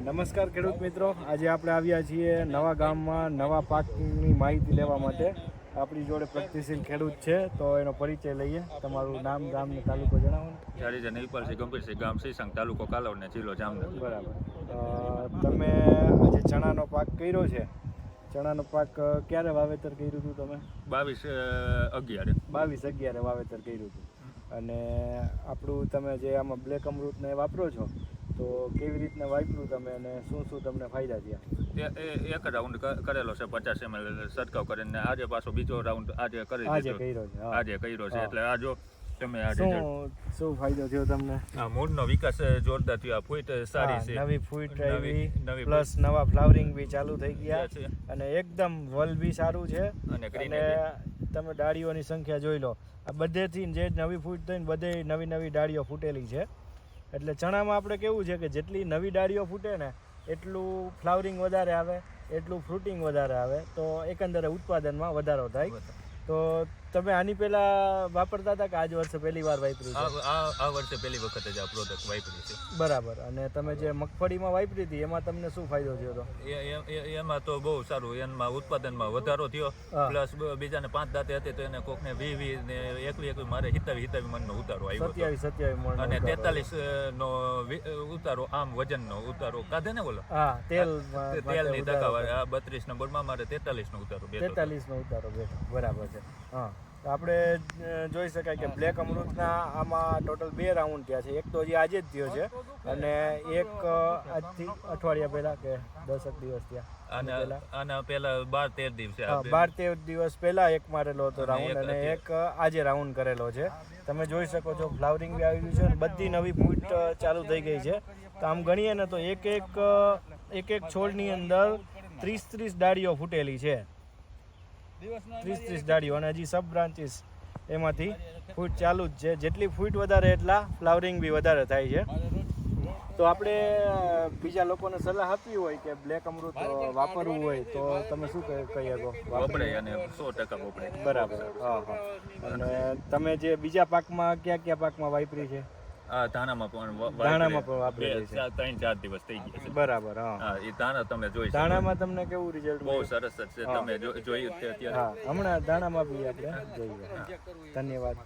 નમસ્કાર ખેડૂત મિત્રો, આજે આપણે આવ્યા છીએ નવા ગામમાં નવા પાકની માહિતી લેવા માટે. આપણી જોડે પ્રગતિશીલ ખેડૂત છે, તો એનો પરિચય લઈએ. તમારું નામ, ગામ ને તાલુકો જણાવો ને. જાડેજા નૈપાલસિંહ ગંભીરસિંહ, ગામ સિંસંગ, તાલુકો કાલોલ ને જિલ્લો જામનગર. બરાબર. તમે આજે ચણાનો પાક કર્યો છે. ચણાનો પાક ક્યારે વાવેતર કર્યું હતું તમે? 22/11 વાવેતર કર્યું હતું. અને આપણું તમે જે આમાં બ્લેક અમૃતને વાપરો છો, તો કેવી રીતના વાપર્યું તમે અને શું શું તમને ફાયદા થયા? એક રાઉન્ડ કરેલો છે 50 ml છંટકાવ કરીને. આજે પાછો બીજો રાઉન્ડ આજે કર્યો છે. એટલે આ જો તમે શું ફાયદો થયો તમને? આ મૂળનો વિકાસ જોરદાર થયો. આ ફૂટ સારી છે, નવી ફૂટ આવી, પ્લસ નવા ફ્લાવરિંગ બી ચાલુ થઈ ગયા છે અને એકદમ વલ બી સારું છે. અને તમે ડાળીઓની સંખ્યા જોઈ લો, આ બધેથી જે નવી ફૂટ થઈને બધે નવી ડાળીઓ ફૂટેલી છે. એટલે ચણામાં આપણે કેવું છે કે જેટલી નવી ડાળીઓ ફૂટે ને એટલું ફ્લાવરિંગ વધારે આવે, એટલું ફ્રૂટિંગ વધારે આવે, તો એકંદરે ઉત્પાદનમાં વધારો થાય. તો તમે આની પહેલા વાપરતા હતા કે આજ વર્ષે પહેલી વાર વાપરી? આ વર્ષે પહેલી વખત જ આ પ્રોડક્ટ વાપરી છે. બરાબર. અને તમે જે મગફળીમાં વાપરી હતી એમાં તમને શું ફાયદો થયો હતો? એમાં તો બહુ સારું, એમાં ઉત્પાદનમાં વધારો થયો. પ્લસ બીજાને 5 દાંતે હતી તો એને કોકને 20 ને 21 મારે 27 મણનો ઉતારો આવ્યો. 27 મણ અને 43 નો ઉતારો, આમ વજનનો ઉતારો કાઢે ને બોલો. હા, તેલની ટકાવારી. આ 32 નંબરમાં મારે 43 નો ઉતારો બેઠો. 43 નો ઉતારો બેઠો. બરાબર છે. હા, તો આપણે જોઈ શકાય કે બ્લેક અમૃતના આમાં ટોટલ 2 રાઉન્ડ થયા છે. એક તો હજી આજે જ થયો છે અને એક આજથી અઠવાડિયા પહેલા કે 10 દિવસ થયા. આના પહેલા 12-13 દિવસ, 12-13 દિવસ પહેલા એક મારેલો હતો રાઉન્ડ અને એક આજે રાઉન્ડ કરેલો છે. તમે જોઈ શકો છો ફ્લાવરિંગ બી આવી ગયું છે અને બધી નવી ફૂટ ચાલુ થઈ ગઈ છે. તો આમ ગણીએ ને તો એક છોડની અંદર 30 ડાળીઓ ફૂટેલી છે. 30 ડાળીઓ અને હજી સબ બ્રાન્ચીસ એમાંથી ફૂટ ચાલુ જ છે. જેટલી ફૂટ વધારે એટલા ફ્લાવરિંગ બી વધારે થાય છે. તો આપણે બીજા લોકોને સલાહ આપવી હોય કે બ્લેક અમૃત વાપરવું હોય તો તમે શું કહી શકો? વપરાય અને 100% વપરાય. બરાબર. હા. અને તમે જે બીજા પાકમાં કયા પાકમાં વાપરી છે? ધાણામાં પણ વાપરી છે. 3-4 દિવસ થઈ ગયા છે. બરાબર. હા, એ ધાણા તમે જોઈ શકો. ધાણામાં તમને કેવું રિઝલ્ટ? બહુ સરસ જ છે. તમે જોયું છે અત્યારે? હા, હમણાં ધાણામાં બી આપણે જોઈએ. ધન્યવાદ.